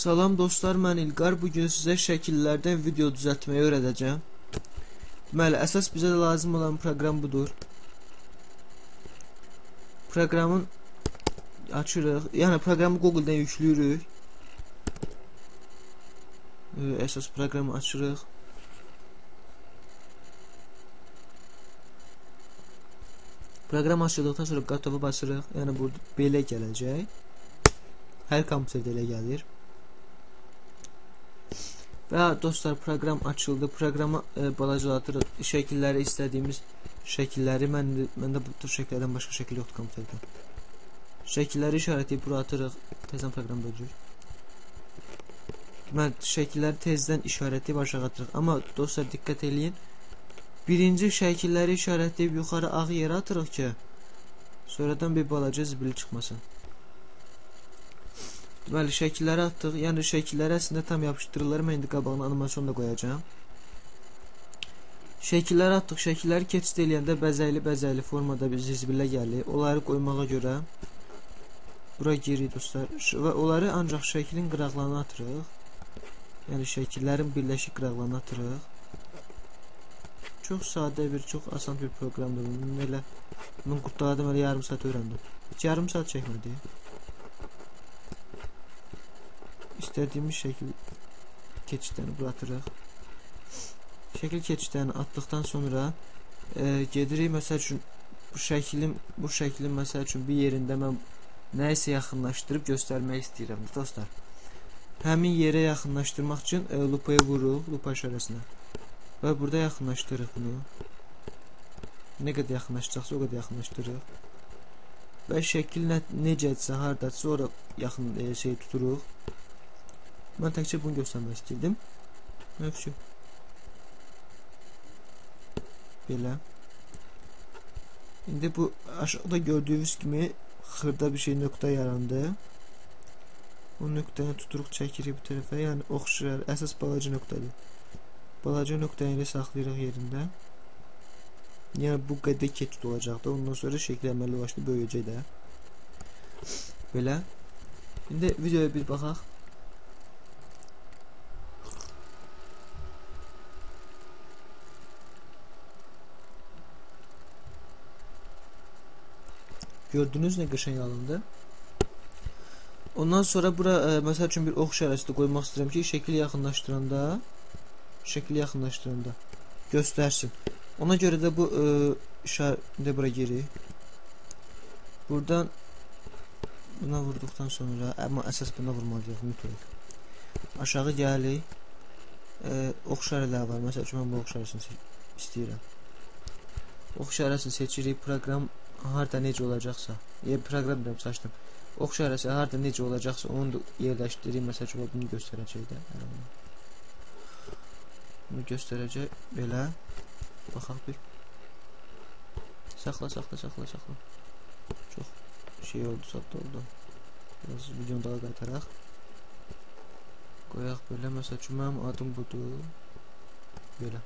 Salam dostlar, mən İlqar. Bugün sizə şəkillərdən video düzəltməyi öyrədəcəm. Deməli, əsas bizə lazım olan proqram budur. Proqramın açırıq. Yəni proqramı Google-dan yüklüyürük. Əsas proqramı açırıq. Proqram açıldıqdan sonra qatova basırıq. Yəni burada belə gələcək. Hər kompüterdə elə gəlir. Və dostlar, proqram açıldı. Proqramı balacalatırıq. Şəkilləri, istədiyimiz şəkilləri. Məndə bu tür şəkillərdən başqa şəkil yoxdur kompüterdə. Şəkilləri işarətləyib bura atırıq. Tezdən proqram böləcək. Deməli, şəkilləri tezdən işarətləyib aşağı atırıq. Amma dostlar, diqqət eləyin. Birinci şəkilləri işarətləyib yuxarı ağ yerə atırıq ki, sonradan bir balaca zibili çıxmasın. Deməli, şəkilləri atdıq. Yəni şəkilləri əslində tam yapışdırırlar. Mən indi qabağına animasyon da qoyacağam. Şəkilləri atdıq. Şəkilləri keçid eləyəndə bəzəkli formada bir zizbilə gəlir. Onları qoymağa görə bura girir dostlar. Və onları ancaq şəklin qıraqlarına atırıq. Yəni şəkillərin birləşik qıraqlarına atırıq. Çox sadə bir, çox asan bir proqramdır. Bunu qurtaladım, elə yarım saat öyrəndim. Heç yarım saat çəkmədi. İstədiyimiz şəkil keçidlərini buratırıq. Şəkil keçidlərini atdıqdan sonra gedirik. Məsəl üçün bu şəklin məsəl üçün bir yerində mən nəyisə yaxınlaşdırıb göstərmək istəyirəm dostlar. Həmin yerə yaxınlaşdırmaq üçün lupaya vururuq, lupa işarəsinə. Və burada yaxınlaşdırırıq bunu. Nə qədər yaxınlaşacaqsa o qədər yaxınlaşdırırıq. Və şəkil necədirsə, hardadırsa ora yaxın tuturuq. Mən təkcə bunu göstərmək istəyirdim. Mövzu. Belə. İndi bu aşağıda gördüyünüz kimi xırda bir şey, nöqtə yarandı. O nöqtəni tuturuq, çəkirik bu tərəfə. Yəni oxşar, əsas balaca nöqtədir. Balaca nöqtəni saxlayırıq yerində. Yəni bu qədər keçid olacaqdır. Ondan sonra şəkil əməlli başlı böyüyəcək də. Belə. İndi videoya bir baxaq. Gördünüz nə qəşəng alındı. Ondan sonra bura məsəl üçün bir ox işarəsi də qoymaq istəyirəm ki, şəkli yaxınlaşdıranda göstərsin. Ona görə də bu işarə bura girir. Buradan buna vurduqdan sonra, amma əsas buna vurmalıyıq mütləq. Aşağı gəlirik. Ox işarələri var. Məsəl üçün mən bu ox işarəsini istəyirəm. Ox işarəsini seçirik. Proqram harda necə olacaqsa, proqram da seçdim. Ox işarəsi harda necə olacaqsa onu da yerləşdireyim. Məsəl üçün bunu göstərəcək də. Bunu göstərəcək belə. Baxaq bir. Saxla. Çox şey oldu, satda oldu. Biraz videonu daha qaytaraq. Qoyaq belə. Məsəl üçün mənim adım budur. Belə.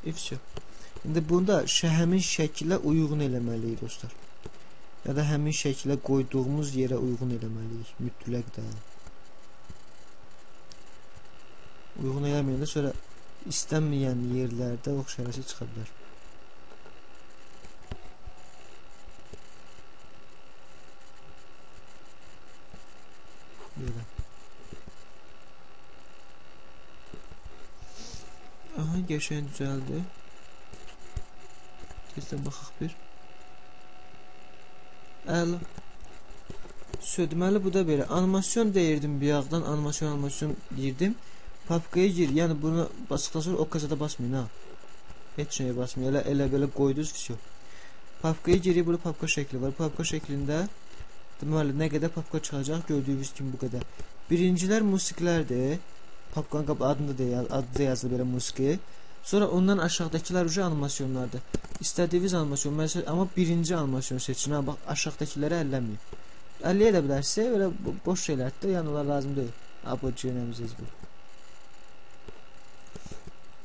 İfsə. İndi bunda həmin şəkilə uyğun eləməliyik dostlar. Ya da həmin şəkilə qoyduğumuz yerə uyğun eləməliyik. Mütləq də. Uyğun eləməyəndə sonra istənməyən yerlərdə ox işarəsi çıxa bilər. Belə. Aha, qəşəng düzəldi. Tezdən baxaq bir. Əla. Deməli bu da belə. Animasyon deyirdim bir yağdan. Animasyon deyirdim. Papkaya gir. Yəni bunu basdıqdan sonra o kasada basmayın ha. Heç nəyə basmayın. Elə belə qoydunuz ki. Papkaya girir. Burada papka şəkli var. Papka şəklində deməli nə qədər papka çıxacaq gördüyünüz kimi bu qədər. Birincilər musiqilərdir. Papkanın adı da yazılır belə musiqi. Sonra ondan aşağıdakılar uca animasyonlardır. İstədiyiniz animasyon, məsələn, amma birinci animasyon seçin. Ha, bax, aşağıdakıları əlləməyin. Əlləyə də bilərsə, belə boş şeylərdir, yəni onlar lazım deyil. Abonəmizdir bu.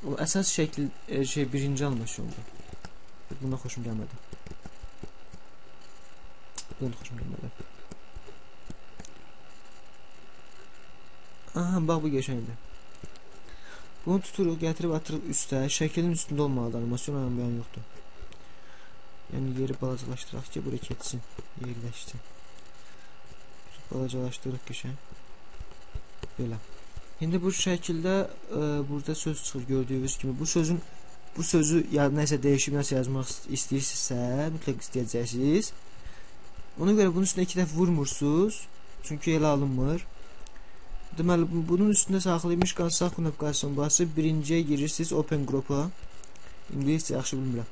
O əsas şəkil birinci animasyondur. Buna xoşum gəlmədi. Buna xoşum gəlmədi. Aha, bax bu qəşəngdir. Bunu tuturuq, gətirib atırıq üstə. Şəklin üstündə olmalıdır, animasyon olmayan yoxdur. Yəni yeri balacalaşdıraq ki, bura keçsin, yerləşsin. Balacalaşdırırıq qəşəng. Belə. İndi bu şəkildə burada söz çıxır gördüyünüz kimi. Bu sözü ya nəsə dəyişib nəsə yazmaq istəyirsinizsə, mütləq istəyəcəksiniz. Ona görə bunun üstünə 2 dəfə vurmursunuz. Çünki elə alınmır. Deməli bunun üstündə saxlaymış sağ knopkasını basıb birinciyə girirsiniz open group-a. İngiliscə yaxşı bilmirəm.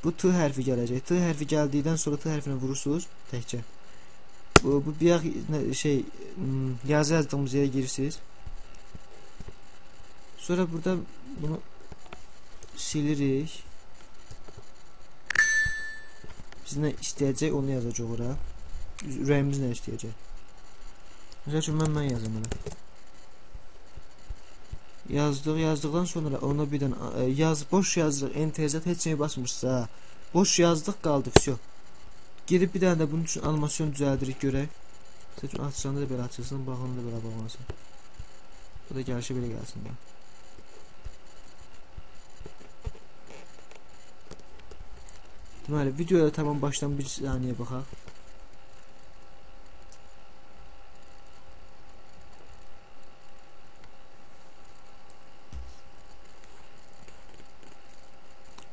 Bu T hərfi gələcək. T hərfi gəldikdən sonra T hərfinə vurursunuz təkcə. Bu bir yazı yazdığımız yerə girirsiniz. Sonra burada bunu silirik. Biz nə istəyəcək onu yazacaq ora. Ürəyimiz nə istəyəcək. Məsəl üçün mən yazam ona. Yazdıqdan sonra ona bir dənə boş yazdıq, entezat heç nəyə basmırsa, boş yazdıq qaldı, vəsə. Gedib bir dənə də bunun üçün animasyon düzəldirik görək. Məsəl üçün açanda da belə açılsın, bağını da belə bağlansın. Bu da gəlişi belə gəlsin də. Deməli, videoya tamam başdan bir saniyə baxaq.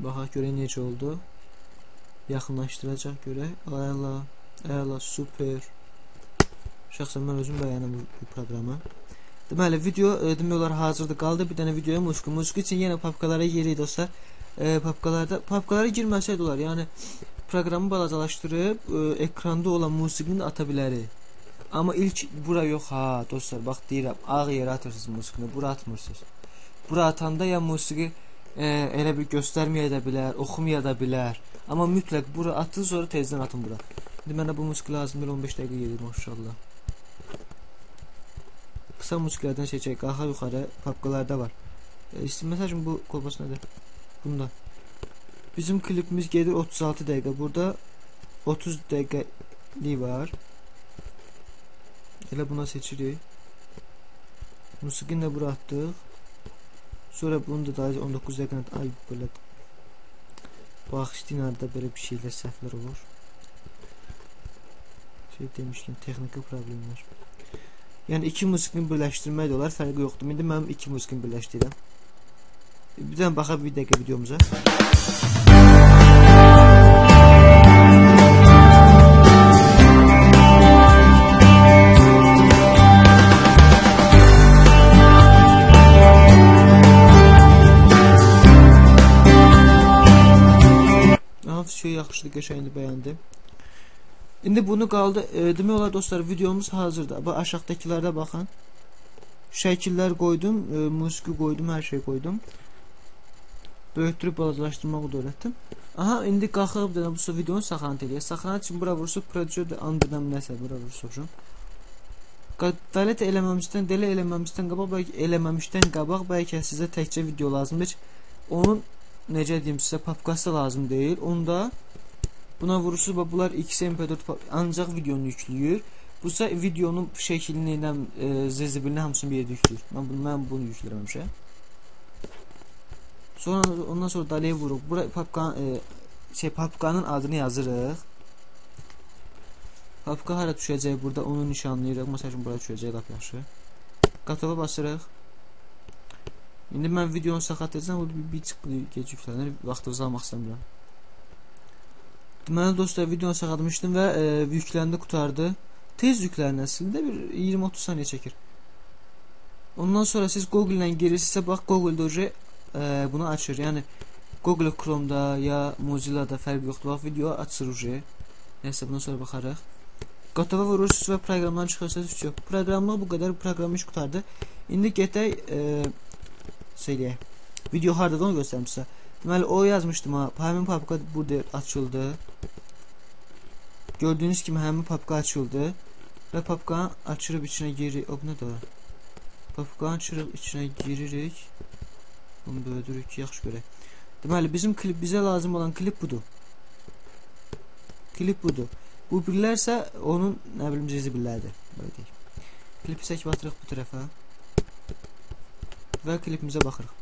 Baxaq görək necə oldu. Yaxınlaşdıracaq görək. Əla, super. Şəxsən mən özüm bəyənəm bu proqramı. Deməli, video demək olar hazırdır qaldı. Bir dənə videoya musiqi üçün yenə papkalara gelirik dostlar. Papkalara girməsəydi olar. Yəni proqramı balacalaşdırıb ekranda olan musiqini ata bilərik. Amma ilk bura yox ha dostlar. Bax deyirəm, ağ yerə atırsınız musiqini, bura atmırsınız. Bura atanda ya musiqi elə bir göstərməyə də bilər, oxumaya da bilər. Amma mütləq bura atın, sonra tezdən atın bura. İndi mənə bu musiqi lazımdır, 15 dəqiqə gedir maşallah. Qısa musiqilərdən seçək, qalxa yuxarı papkalarda var. Məsəl üçün bu kolbas nədir? Bunda. Bizim klipimiz gedir 36 dəqiqə. Burada 30 dəqiqəlik var. Elə buna seçirik. Musiqini də bura atdıq. Sonra bunu da daha 19 dəqiqə. Ay belə. Bax istinarda belə bir şeylər səhvlər olur. Demişkən texniki problemlər. Yəni iki musiqini birləşdirmək də olar, fərqi yoxdur. İndi mənim iki musiqini birləşdirirəm. Bir dənə baxaq bir dəqiqə videomuza. Şey yaxşıdır, qəşəngdir, bəyəndim. İndi bunu qaldı. Demək olar dostlar, videomuz hazırdır. Bu aşağıdakılarda baxın. Şəkillər qoydum, musiqi qoydum, hər şey qoydum. Böyütdürüb balacalaşdırmağı da öyrətdim. Aha, indi qalxıb da bu videonu saxlanıt eləyək. Saxlanat üçün bura vursuq, producer andırdan nəsə bura vursuq. Delete eləməmişdən qabaq bəlkə sizə təkcə video lazımdır. Onun necə deyim sizə papkası lazım deyil. Onda buna vurursunuz və bunlar XMP4 ancaq videonu yükləyir. Busa videonun şəklini ilə zibilini hamısını bir yerdə yükləyir. Mən bunu yükləyirəm həmişə. Ondan sonra daliyə vururuq. Bura papkanın adını yazırıq. Papka hara düşəcək burada onu nişanlayırıq. Məsəl üçün bura düşəcək lap yaxşı. Qatova basırıq. İndi mən videonu saxlatacağam, bu bir gec yüklənir, vaxtınızı almaq istəmirəm. Deməli dostlar, videonu saxlatmışdım və yükləndi, qutardı. Tez yüklənir əslində, bir 20-30 saniyə çəkir. Ondan sonra siz Google ilə girirsinizsə, bax Google-da bunu açır. Yəni Google Chrome'da ya Mozilla'da fərq yoxdur. Bax video açır uje. Nəysə bundan sonra baxarıq. Qatova vurursunuz və proqramdan çıxırsınız. Proqramla bu qədər proqram iş qutardı. İndi getək söyləyək. Video hardadır onu göstərim sizə. Deməli o yazmışdım ha. Həmin papka burada açıldı. Gördüyünüz kimi həmin papka açıldı. Və papkanı açırıb içinə giririk. O nə də? Papkanı açırıb içinə giririk. Bunu böyüdürük ki, yaxşı görək. Deməli bizim klip, bizə lazım olan klip budur. Klip budur. Bu bilirlərsə onun nə bilim zibillərdir. Böyle deyək. Klipi çəkib atırıq bu tərəfə. və klipimizə baxırıq.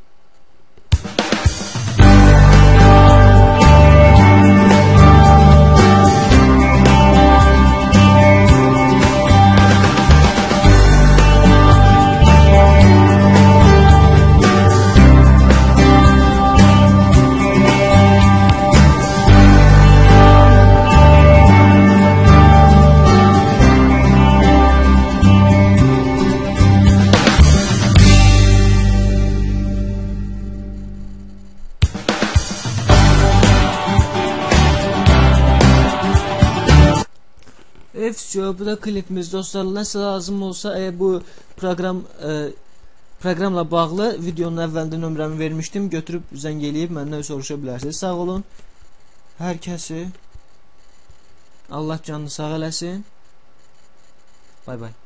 Bu da klipimiz dostlar. Nəsə lazım olsa, bu proqramla bağlı videonun əvvəlində nömrəmi vermişdim. Götürüb zəng eləyib məndən soruşa bilərsiniz. Sağ olun. Hər kəsi Allah canını sağ eləsin. Bay bay.